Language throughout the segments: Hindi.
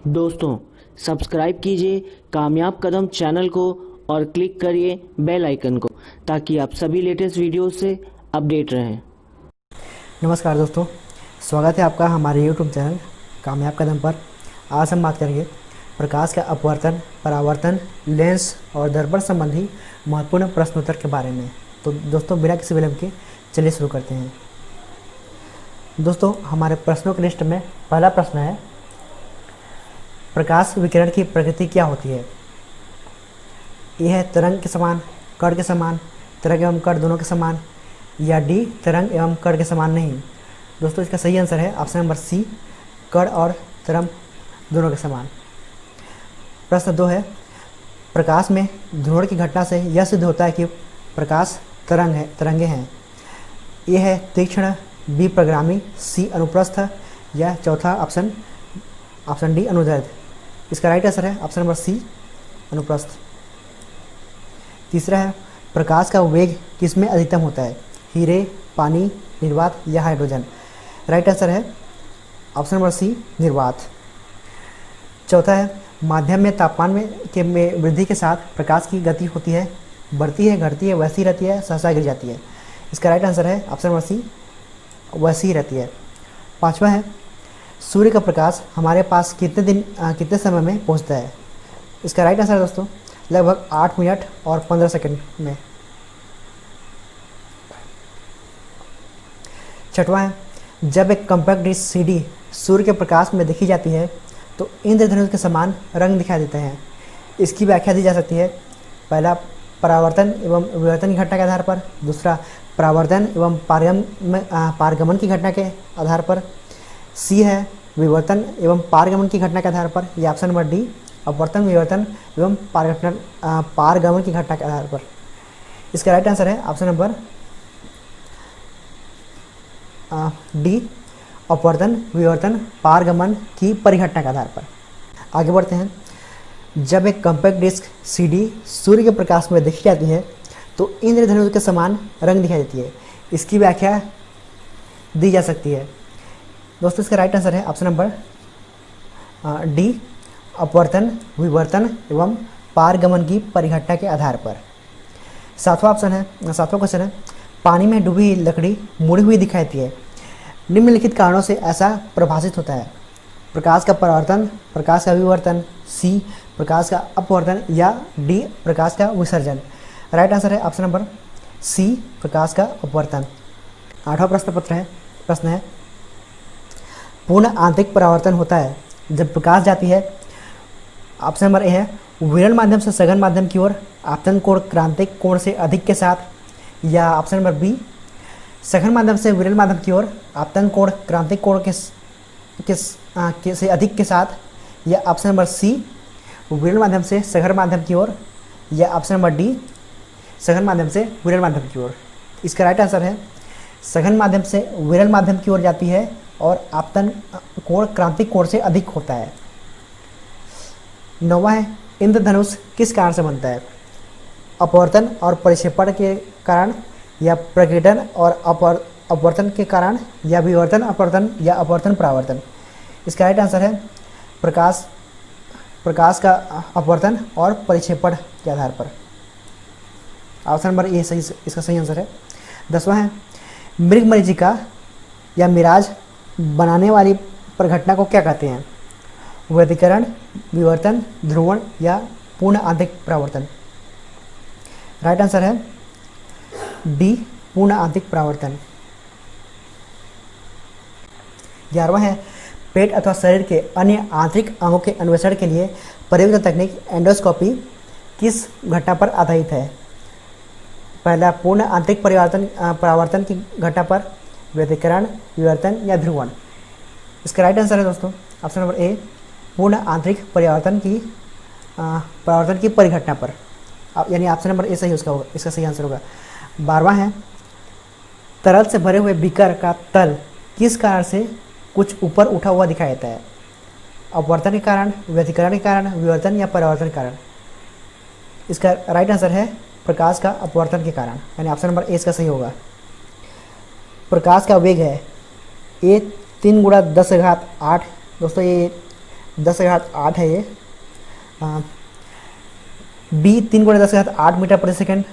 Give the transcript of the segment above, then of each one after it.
दोस्तों, सब्सक्राइब कीजिए कामयाब कदम चैनल को और क्लिक करिए बेल आइकन को ताकि आप सभी लेटेस्ट वीडियो से अपडेट रहें। नमस्कार दोस्तों, स्वागत है आपका हमारे यूट्यूब चैनल कामयाब कदम पर। आज हम बात करेंगे प्रकाश का अपवर्तन, परावर्तन, लेंस और दर्पण संबंधी महत्वपूर्ण प्रश्नोत्तर के बारे में। तो दोस्तों, बिना किसी विलंब के चलिए शुरू करते हैं। दोस्तों, हमारे प्रश्नों की लिस्ट में पहला प्रश्न है, प्रकाश विकिरण की प्रकृति क्या होती है? यह है तरंग के समान, कण के समान, तरंग एवं कण दोनों के समान, या डी तरंग एवं कण के समान नहीं। दोस्तों, इसका सही आंसर है ऑप्शन नंबर सी, कण और तरंग दोनों के समान। प्रश्न 2 है, प्रकाश में ध्रुवण की घटना से यह सिद्ध होता है कि प्रकाश तरंगे हैं। यह है तीक्ष्ण, बी प्रगामी, सी अनुप्रस्थ, या चौथा ऑप्शन डी अनुदैर्ध्य। इसका राइट आंसर है ऑप्शन नंबर सी, अनुप्रस्थ। तीसरा है, प्रकाश का वेग किसमें अधिकतम होता है? हीरे, पानी, निर्वात या हाइड्रोजन। राइट आंसर है ऑप्शन नंबर सी, निर्वात। चौथा है, माध्यम में तापमान में वृद्धि के साथ प्रकाश की गति होती है, बढ़ती है, घटती है, वैसी रहती है, सहसा गिर जाती है। इसका राइट आंसर है ऑप्शन नंबर सी, वैसी ही रहती है। पांचवा है, सूर्य का प्रकाश हमारे पास कितने समय में पहुंचता है? इसका राइट आंसर है दोस्तों लगभग 8 मिनट और 15 सेकंड में। छठवां है, जब एक कॉम्पैक्ट डिस्क सीडी सूर्य के प्रकाश में देखी जाती है तो इंद्रधनुष के समान रंग दिखाई देते हैं। इसकी व्याख्या दी जा सकती है, पहला परावर्तन एवं विवर्तन की घटना के आधार पर, दूसरा परावर्तन एवं पारगमन की घटना के आधार पर, सी है विवर्तन एवं पारगमन की घटना के आधार पर, या ऑप्शन नंबर डी अपवर्तन, विवर्तन एवं पारगमन की घटना के आधार पर। इसका राइट आंसर है ऑप्शन नंबर डी अपवर्तन, विवर्तन, पारगमन की परिघटना के आधार पर। आगे बढ़ते हैं, जब एक कॉम्पैक्ट डिस्क सीडी सूर्य के प्रकाश में देखी जाती है तो इंद्रधनुष के समान रंग दिखाई देती है। इसकी व्याख्या दी जा सकती है। दोस्तों, इसका राइट आंसर है ऑप्शन नंबर डी अपवर्तन, विवर्तन एवं पारगमन की परिघटना के आधार पर। सातवां क्वेश्चन है, पानी में डूबी लकड़ी मुड़ी हुई दिखाई देती है। निम्नलिखित कारणों से ऐसा प्रभाषित होता है, प्रकाश का परावर्तन, प्रकाश का विवर्तन, सी प्रकाश का अपवर्तन, या डी प्रकाश का विसर्जन। राइट आंसर है ऑप्शन नंबर सी, प्रकाश का अपवर्तन। 8वां प्रश्न है, पूर्ण आंतरिक परावर्तन होता है जब प्रकाश जाती है। ऑप्शन नंबर ए है विरल माध्यम से सघन माध्यम की ओर आपतन कोण क्रांतिक कोण से अधिक के साथ, या ऑप्शन नंबर बी सघन माध्यम से विरल माध्यम की ओर आपतन कोण क्रांतिक कोण से अधिक के साथ, या ऑप्शन नंबर सी विरल माध्यम से सघन माध्यम की ओर, या ऑप्शन नंबर डी सघन माध्यम से विरल माध्यम की ओर। इसका राइट आंसर है सघन माध्यम से विरल माध्यम की ओर जाती है और आपतन कोण क्रांतिक कोण से अधिक होता है। 9वां है, इंद्रधनुष किस कारण से बनता है? अपवर्तन और परिक्षेपण के कारण, या प्रकीर्णन और अपवर्तन के कारण, या विवर्तन अपवर्तन, या अपवर्तन परावर्तन। इसका राइट आंसर है प्रकाश का अपवर्तन और परिक्षेपण के आधार पर। ऑप्शन नंबर ए इसका सही आंसर है। 10वां है, मृगमरीचिका या मिराज बनाने वाली परिघटना को क्या कहते हैं? व्यतिकरण, विवर्तन, ध्रुवण, या पूर्ण आंतरिक परावर्तन। राइट आंसर है डी पूर्ण आंतरिक परावर्तन। 11वां है, पेट अथवा शरीर के अन्य आंतरिक अंगों के अन्वेषण के लिए प्रयुक्त तकनीक एंडोस्कोपी किस घटना पर आधारित है? पहला पूर्ण आंतरिक परावर्तन की घटना पर, व्यतिकरण, विवर्तन, या ध्रुवण। इसका राइट आंसर है दोस्तों ऑप्शन नंबर ए पूर्ण आंतरिक परावर्तन की परिघटना पर, यानी ऑप्शन नंबर ए सही उसका होगा, इसका सही आंसर होगा। 12वां है, तरल से भरे हुए बीकर का तल किस कारण से कुछ ऊपर उठा हुआ दिखाई देता है? अपवर्तन के कारण, व्यतिकरण के कारण, विवर्तन या परावर्तन के कारण। इसका राइट आंसर है प्रकाश का अपवर्तन के कारण, यानी ऑप्शन नंबर ए इसका सही होगा। प्रकाश का वेग है ए 3 × 10⁸। दोस्तों, ये 10⁸ है ये। बी 3 × 10⁸ मीटर प्रति सेकंड,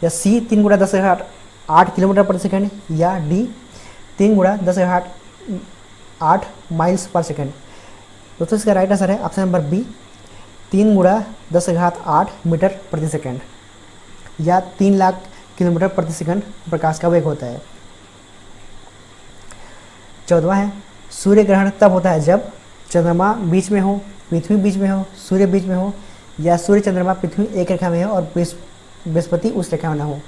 या सी 3 × 10⁸ किलोमीटर प्रति सेकंड, या डी 3 × 10⁸ माइल्स पर सेकंड। दोस्तों इसका राइट आंसर है ऑप्शन नंबर बी 3 × 10⁸ मीटर प्रति सेकंड, या 3 लाख किलोमीटर प्रति सेकंड प्रकाश का वेग होता है। 14वां है, सूर्य ग्रहण तब होता है जब चंद्रमा बीच में हो, पृथ्वी बीच में हो, सूर्य बीच में हो, या सूर्य चंद्रमा पृथ्वी एक रेखा में हो और बृहस्पति उस रेखा में ना हो।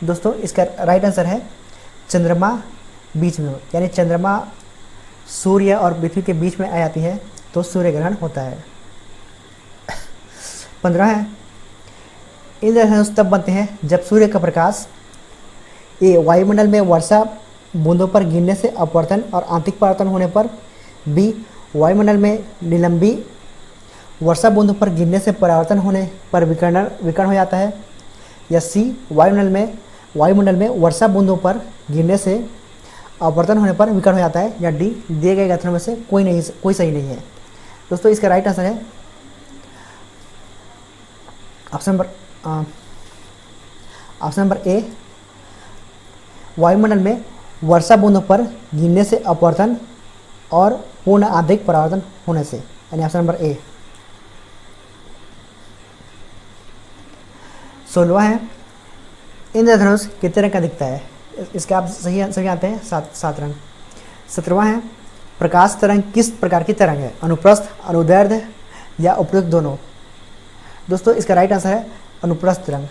दोस्तों इसका राइट आंसर है चंद्रमा बीच में हो, यानी चंद्रमा सूर्य और पृथ्वी के बीच में आ जाती है तो सूर्य ग्रहण होता है। 15 है, इंद्रधनुष तब बनते हैं जब सूर्य का प्रकाश ए वायुमंडल में वर्षा बूंदों पर गिरने से अपवर्तन और आंतरिक परावर्तन होने पर, बी वायुमंडल में निलंबी वर्षा बूंदों पर गिरने से परावर्तन होने पर विकर्ण हो जाता है, या सी वायुमंडल में वर्षा बूंदों पर गिरने से अपवर्तन होने पर विकर्ण हो जाता है, या डी दिए गए कथनों में से कोई सही नहीं है। दोस्तों इसका राइट आंसर है ऑप्शन नंबर ए वायुमंडल में वर्षा बूंदों पर गिरने से अपवर्तन और पूर्ण आंतरिक परावर्तन होने से, यानी ऑप्शन नंबर ए। 16वां है, इंद्रधनुष कितने रंग का दिखता है? इसके आप सही आते हैं 7 रंग। 17वां है, प्रकाश तरंग किस प्रकार की तरंग है? अनुप्रस्थ, अनुदैर्ध्य या उपयुक्त दोनों? दोस्तों इसका राइट आंसर है अनुप्रस्थ तरंग।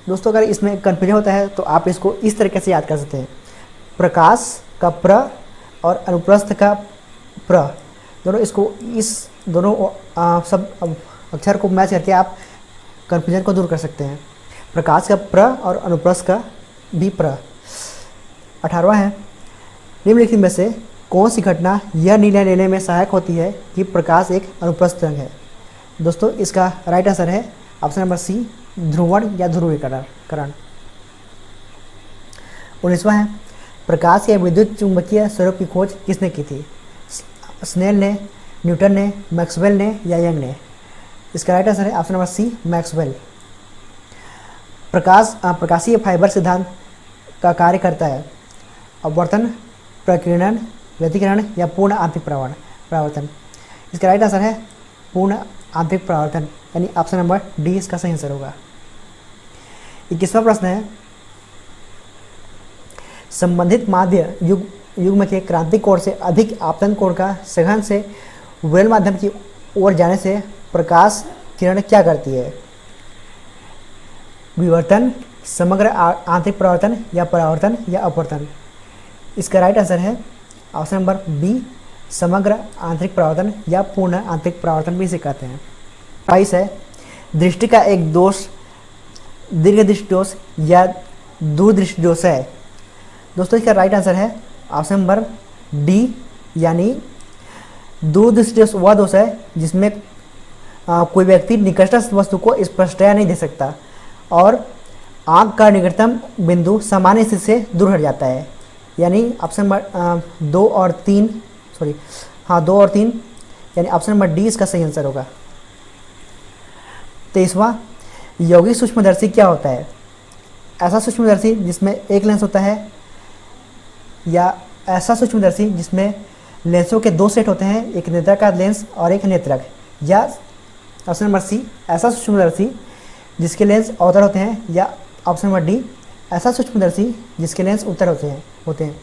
दोस्तों अगर इसमें कन्फ्यूजन होता है तो आप इसको इस तरीके से याद कर सकते हैं, प्रकाश का प्र और अनुप्रस्थ का प्र, दोनों इसको इस दोनों सब अक्षर को मैच करके आप कन्फ्यूजन को दूर कर सकते हैं। प्रकाश का प्र और अनुप्रस्थ का भी प्र। 18वां है, निम्नलिखित में से कौन सी घटना यह निर्णय लेने में सहायक होती है कि प्रकाश एक अनुप्रस्थ तरंग है? दोस्तों इसका राइट आंसर है ऑप्शन नंबर सी ध्रुवण या ध्रुवीकरण। 19वां है, प्रकाश या विद्युत चुंबकीय स्वरूप की खोज किसने की थी? स्नेल ने, न्यूटन ने, मैक्सवेल ने या यंग ने? इसका राइट आंसर है ऑप्शन नंबर सी मैक्सवेल। प्रकाशीय फाइबर सिद्धांत का कार्य करता है अपवर्तन, प्रकीर्णन, व्यतिकरण या पूर्ण आंतरिक परावर्तन? इसका राइट आंसर है पूर्ण आंतरिक परावर्तन, यानी ऑप्शन नंबर डी इसका सही आंसर होगा। 21वां प्रश्न है, संबंधित माध्य युग्म के क्रांतिक कोण से अधिक आपतन कोण का सघन से वेल माध्यम की ओर जाने से प्रकाश किरण क्या करती है? विवर्तन, समग्र आंतरिक परावर्तन या परावर्तन या अपवर्तन? इसका राइट आंसर है ऑप्शन नंबर बी समग्र आंतरिक परावर्तन या पूर्ण आंतरिक परावर्तन भी इसे कहते हैं। 22 है, दृष्टि का एक दोष दीर्घ दृष्टि दोष या दूरदृष्टि दोष है? दोस्तों इसका राइट आंसर है ऑप्शन नंबर डी, यानी दूरदृष्टि दोष वह दोष है जिसमें कोई व्यक्ति निकटस्थ वस्तु को स्पष्टतया नहीं देख सकता और आँख का निकटतम बिंदु सामान्य स्थिति से दूर हट जाता है, यानी ऑप्शन नंबर 2 और 3 यानी ऑप्शन नंबर डी इसका सही आंसर होगा। 23वां, यौगिक सूक्ष्मदर्शी क्या होता है? ऐसा सूक्ष्मदर्शी जिसमें एक लेंस होता है, या ऐसा सूक्ष्मदर्शी जिसमें लेंसों के 2 सेट होते हैं, एक नेत्राकार लेंस और एक नेत्रक, या ऑप्शन नंबर सी ऐसा सूक्ष्मदर्शी जिसके लेंस अवतल होते हैं, या ऑप्शन नंबर डी ऐसा सूक्ष्मदर्शी जिसके लेंस उत्तल होते हैं।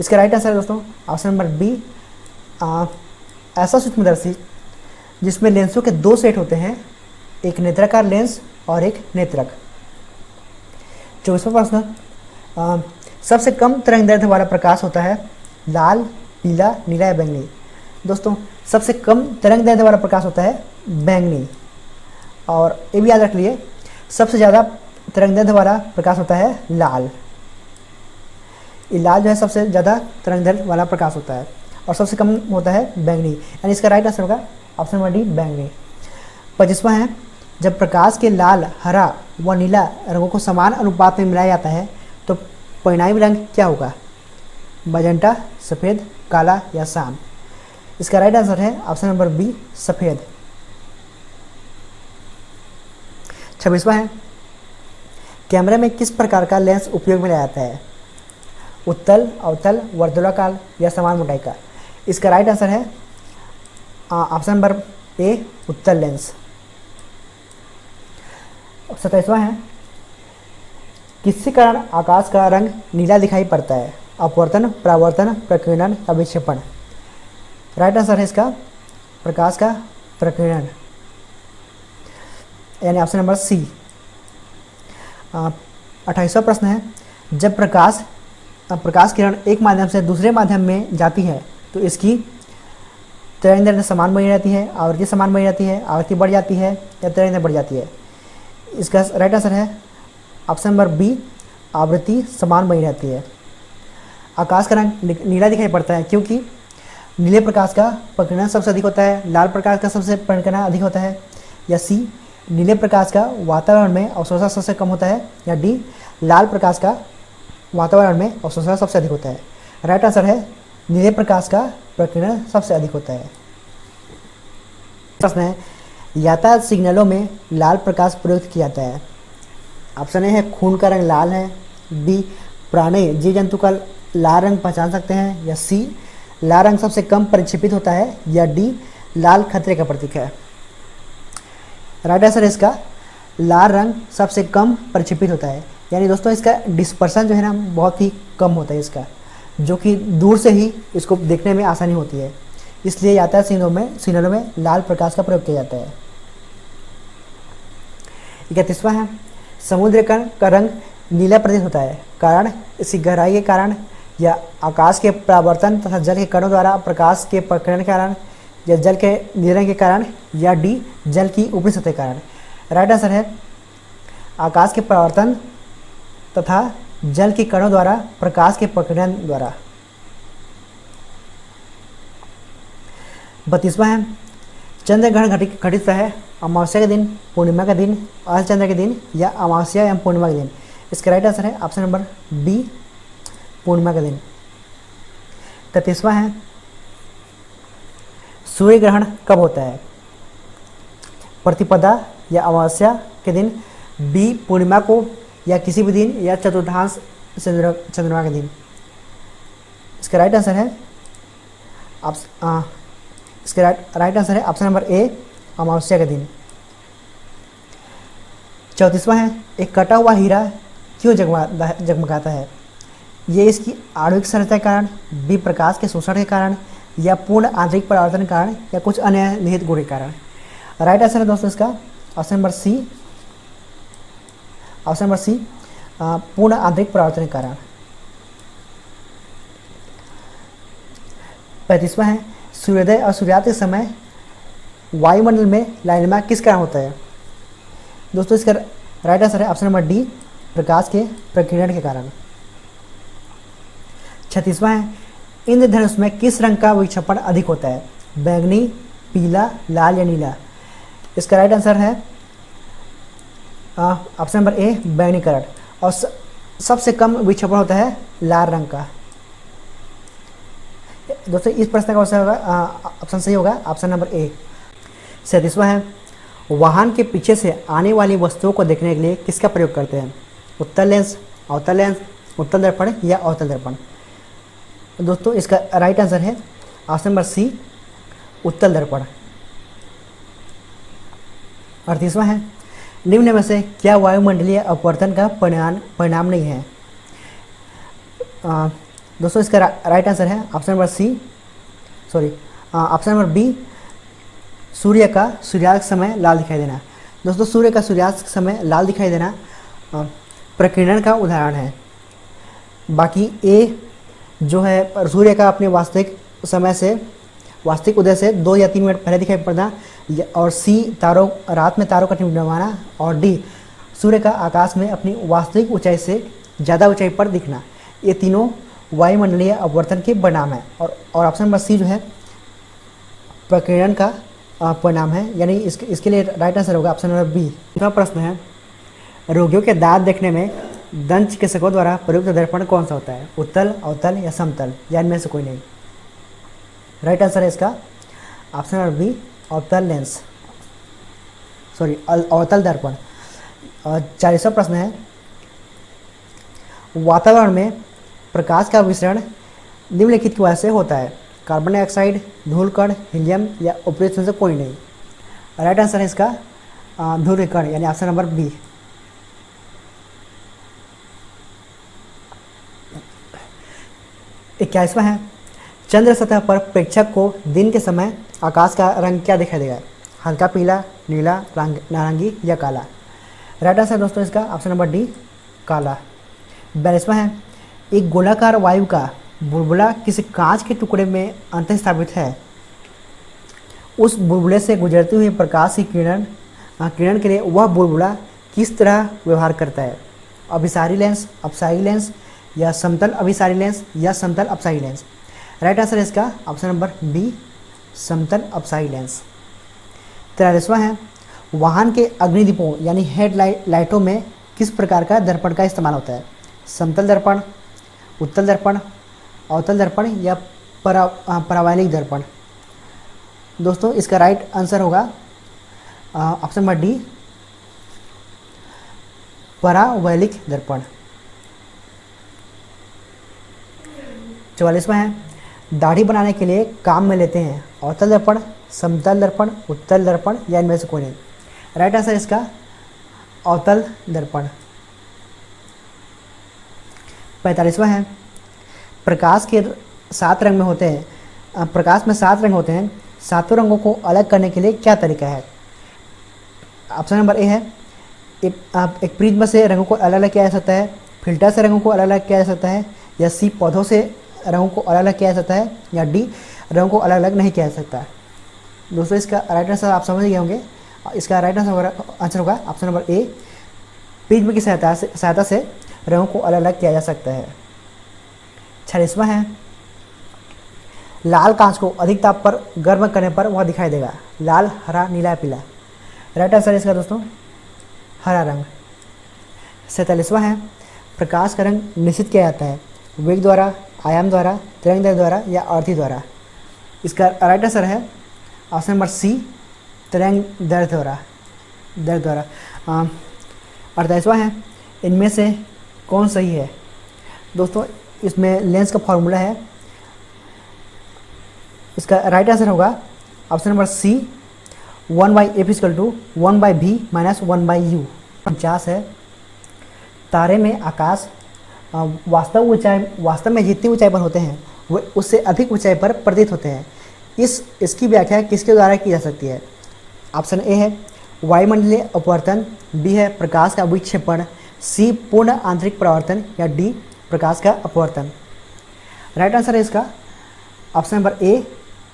इसका राइट आंसर है दोस्तों ऑप्शन नंबर बी ऐसा सूक्ष्मदर्शी जिसमें लेंसों के 2 सेट होते हैं, एक नेत्राकार लेंस और एक नेत्रक। 24वां प्रश्न, सबसे कम तरंगदैर्ध्य वाला प्रकाश होता है लाल, पीला, नीला या बैंगनी? दोस्तों सबसे कम तरंगदैर्ध्य वाला प्रकाश होता है बैंगनी, और ये भी याद रख लिए सबसे ज़्यादा तरंगदैर्ध्य वाला प्रकाश होता है लाल। ये लाल जो है सबसे ज़्यादा तरंगदैर्ध्य वाला प्रकाश होता है, और सबसे कम होता है बैंगनी, यानी इसका राइट आंसर होगा ऑप्शन नंबर डी बैंगनी। 25वां है, जब प्रकाश के लाल, हरा व नीला रंगों को समान अनुपात में मिलाया जाता है तो परिणामी रंग क्या होगा? मजेंटा, सफ़ेद, काला या शाम? इसका राइट आंसर है ऑप्शन नंबर बी, सफ़ेद। 26वां है, कैमरे में किस प्रकार का लेंस उपयोग में लाया जाता है? उत्तल, अवतल, वर्तुलाकार या समान मोटाई का? इसका राइट आंसर है ऑप्शन नंबर ए, उत्तल लेंस। 27वां है, किसके कारण आकाश का रंग नीला दिखाई पड़ता है? अपवर्तन, परावर्तन, प्रकीर्णन या विक्षेपण? राइट आंसर है इसका प्रकाश का प्रकीर्णन, यानी ऑप्शन नंबर सी। 28वां प्रश्न है, जब प्रकाश किरण एक माध्यम से दूसरे माध्यम में जाती है तो इसकी तरंगदैर्घ्य समान बनी रहती है, आवृत्ति समान बनी रहती है, आवृत्ति बढ़ जाती है या तरंगदैर्घ्य बढ़ जाती है? इसका राइट आंसर है ऑप्शन नंबर बी, आवृत्ति समान बनी रहती है। आकाश का रंग नीला दिखाई पड़ता है क्योंकि नीले प्रकाश का प्रकीर्णन सबसे अधिक होता है, लाल प्रकाश का सबसे प्रकीर्णन अधिक होता है, या सी, नीले प्रकाश का वातावरण में अवशोषण सबसे कम होता है, या डी, लाल प्रकाश का वातावरण में अवशोषण सबसे अधिक होता है? राइट आंसर है नीले प्रकाश का प्रकीर्णन सबसे अधिक होता है। प्रश्न है, यातायात सिग्नलों में लाल प्रकाश प्रयुक्त किया जाता है? ऑप्शन ए है खून का रंग लाल है, बी, प्राणी जीव जंतु का लाल रंग पहचान सकते हैं, या सी, लाल रंग सबसे कम परिक्षेपित होता है, या डी, लाल खतरे का प्रतीक है? राइट आंसर है इसका लाल रंग सबसे कम परिक्षेपित होता है, यानी दोस्तों इसका डिस्पर्सन जो है ना बहुत ही कम होता है इसका, जो कि दूर से ही इसको देखने में आसानी होती है, इसलिए यातायात सिग्नलों में लाल प्रकाश का प्रयोग किया जाता है। 31वां है, समुद्र का रंग नीला प्रतीत होता है, कारण इसकी गहराई के कारण, या आकाश के परावर्तन तथा जल के कणों द्वारा प्रकाश के प्रकीर्णन के कारण, या जल के नीले के कारण, या डी, जल की ऊपरी सतह के कारण? राइट आंसर है आकाश के परावर्तन तथा जल के कणों द्वारा प्रकाश के प्रकीर्णन द्वारा। 32वां है, चंद्र ग्रहण घटित होता है अमावस्या के दिन, पूर्णिमा के दिन, अर्धचंद्र के दिन, या अमावस्या एवं पूर्णिमा के दिन? इसका राइट आंसर है ऑप्शन नंबर बी, पूर्णिमा के दिन। 33वां है, सूर्य ग्रहण कब होता है? प्रतिपदा या अमावस्या के दिन, बी, पूर्णिमा को, या किसी भी दिन, या चतुर्थांश चंद्रमा के दिन? इसका राइट आंसर है इसका राइट आंसर है ऑप्शन नंबर ए, अमावस्या के दिन। 34वां है, एक कटा हुआ हीरा क्यों जगमगाता है? ये इसकी आणविक संरचना के कारण, बी, प्रकाश के शोषण के कारण, या पूर्ण आंतरिक परावर्तन के कारण, या कुछ अन्य निहित गुण के कारण? राइट आंसर है दोस्तों इसका ऑप्शन नंबर सी, पूर्ण आंतरिक परावर्तन के कारण। 35वां है, सूर्योदय और सूर्यास्त के समय वायुमंडल में लालिमा किस कारण होता है? दोस्तों इसका राइट आंसर है ऑप्शन नंबर डी, प्रकाश के प्रकीर्णन के कारण। 36वां है, इंद्रधनुष में किस रंग का विक्षेपण अधिक होता है? बैंगनी, पीला, लाल या नीला? इसका राइट आंसर है ऑप्शन नंबर ए, बैंगनी कलर, और सबसे कम विक्षेपण होता है लाल रंग का। दोस्तों इस प्रश्न का ऑप्शन सही होगा ऑप्शन नंबर ए। 37वां है, वाहन के पीछे से आने वाली वस्तुओं को देखने के लिए किसका प्रयोग करते हैं? उत्तल लेंस, अवतल लेंस, उत्तल दर्पण या अवतल दर्पण? दोस्तों इसका राइट आंसर है ऑप्शन नंबर सी, उत्तल दर्पण। 38वां है, निम्न में से क्या वायुमंडलीय अपवर्तन का परिणाम नहीं है? दोस्तों इसका राइट आंसर है ऑप्शन नंबर बी, सूर्य का सूर्यास्त के समय लाल दिखाई देना। दोस्तों सूर्य का सूर्यास्त के समय लाल दिखाई देना प्रकीर्णन का उदाहरण है। बाकी ए जो है सूर्य का अपने वास्तविक उदय से 2 या 3 मिनट पहले दिखाई पड़ना, और सी, रात में तारों का टिमटिमाना, और डी, सूर्य का आकाश में अपनी वास्तविक ऊंचाई से ज़्यादा ऊंचाई पर दिखना। ये तीनों वायुमंडलीय अपवर्तन के परिणाम है, और ऑप्शन नंबर सी जो है प्रकीर्णन का परिणाम है, यानी इसके लिए राइट आंसर होगा ऑप्शन नंबर बी। दूसरा प्रश्न है, रोगियों के दांत देखने में दंत चिकित्सकों द्वारा प्रयुक्त दर्पण कौन सा होता है? उत्तल, अवतल या समतल, या इनमें से कोई नहीं? राइट आंसर है इसका ऑप्शन नंबर बी, अवतल लेंस, सॉरी अवतल दर्पण। 40वां प्रश्न है, वातावरण में प्रकाश का विसरण निम्नलिखित की वजह से होता है? कार्बन डाइऑक्साइड, धूलकण, हीलियम या उपरोक्त से कोई नहीं। राइट आंसर है इसका धूलकण यानी ऑप्शन नंबर बी। 21वां है, चंद्र सतह पर प्रेक्षक को दिन के समय आकाश का रंग क्या दिखाई देगा? हल्का पीला, नीला, नारंगी या काला? राइट आंसर दोस्तों इसका ऑप्शन नंबर डी, काला। 42वां है, एक गोलाकार वायु का बुलबुला किसी कांच के टुकड़े में अंतःस्थापित है। उस बुलबुले से गुजरती हुई प्रकाश की किरण के लिए वह बुलबुला किस तरह व्यवहार करता है? अभिसारी लेंस, अपसारी लेंस या समतल अभिसारी लेंस या समतल अपसारी लेंस? राइट आंसर है इसका ऑप्शन नंबर बी, समतल अपसारी लेंस। 43वां है, वाहन के अग्निदीपों यानी हेडलाइटों में किस प्रकार का दर्पण का इस्तेमाल होता है? समतल दर्पण, उत्तल दर्पण, अवतल दर्पण या परावैलिक दर्पण? दोस्तों इसका राइट आंसर होगा ऑप्शन नंबर डी, परावैलिक दर्पण। 44वां है, दाढ़ी बनाने के लिए काम में लेते हैं? अवतल दर्पण, समतल दर्पण, उत्तल दर्पण या इनमें से कोई नहीं? राइट आंसर इसका अवतल दर्पण। 45वां है, प्रकाश के 7 रंग में होते हैं, प्रकाश में 7 रंग होते हैं, 7 रंगों को अलग करने के लिए क्या तरीका है? ऑप्शन नंबर ए है, एक प्रिज्म से रंगों को अलग अलग किया जा सकता है, फिल्टर से रंगों को अलग अलग किया जा सकता है, या सी पौधों से रंगों को अलग अलग किया जा सकता है, या डी रंगों को अलग अलग नहीं किया जा सकता। दोस्तों इसका राइट आंसर आप समझ गए होंगे। इसका राइट आंसर होगा ऑप्शन नंबर ए, प्रिज्म की सहायता से रंगों को अलग अलग किया जा सकता है। 46वां है, लाल कांच को अधिक ताप पर गर्म करने पर वह दिखाई देगा? लाल, हरा, नीला, पीला? राइट आंसर इसका दोस्तों हरा रंग। 47वां है, प्रकाश का रंग निश्चित किया जाता है? वेग द्वारा, आयाम द्वारा, तरंग द्वारा या आवर्ती द्वारा? इसका राइट आंसर है ऑप्शन नंबर सी, तरंग दैर्ध्य द्वारा। 48वां है, इनमें से कौन सही है? दोस्तों इसमें लेंस का फॉर्मूला है, इसका राइट आंसर होगा option number C, 1/f = 1/v - 1/u। 50 है, तारे में आकाश वास्तव में जितनी ऊंचाई पर होते हैं वे उससे अधिक ऊंचाई पर प्रतीत होते हैं। इसकी व्याख्या किसके द्वारा की जा सकती है? ऑप्शन ए है वायुमंडलीय अपवर्तन, बी है प्रकाश का विक्षेपण, सी पूर्ण आंतरिक परावर्तन या डी प्रकाश का अपवर्तन? राइट आंसर है इसका ऑप्शन नंबर ए,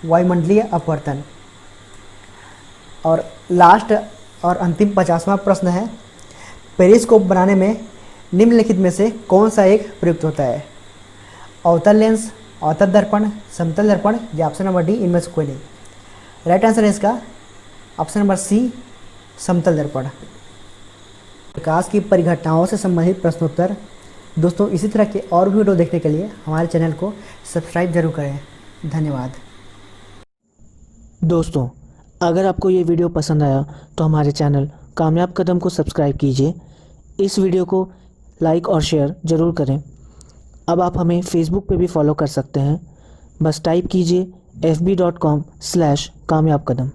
वायुमंडलीय अपवर्तन। और लास्ट और अंतिम 50वां प्रश्न है, पेरिस्कोप बनाने में निम्नलिखित में से कौन सा एक प्रयुक्त होता है? अवतल लेंस, अवतल दर्पण, समतल दर्पण या ऑप्शन नंबर डी इनमें से कोई नहीं? राइट आंसर है इसका ऑप्शन नंबर सी, समतल दर्पण। प्रकाश की परिघटनाओं से संबंधित प्रश्नोत्तर। दोस्तों इसी तरह के और भी वीडियो देखने के लिए हमारे चैनल को सब्सक्राइब जरूर करें। धन्यवाद। दोस्तों अगर आपको ये वीडियो पसंद आया तो हमारे चैनल कामयाब कदम को सब्सक्राइब कीजिए। इस वीडियो को लाइक और शेयर ज़रूर करें। अब आप हमें फेसबुक पे भी फॉलो कर सकते हैं, बस टाइप कीजिए fb.com/कामयाब कदम।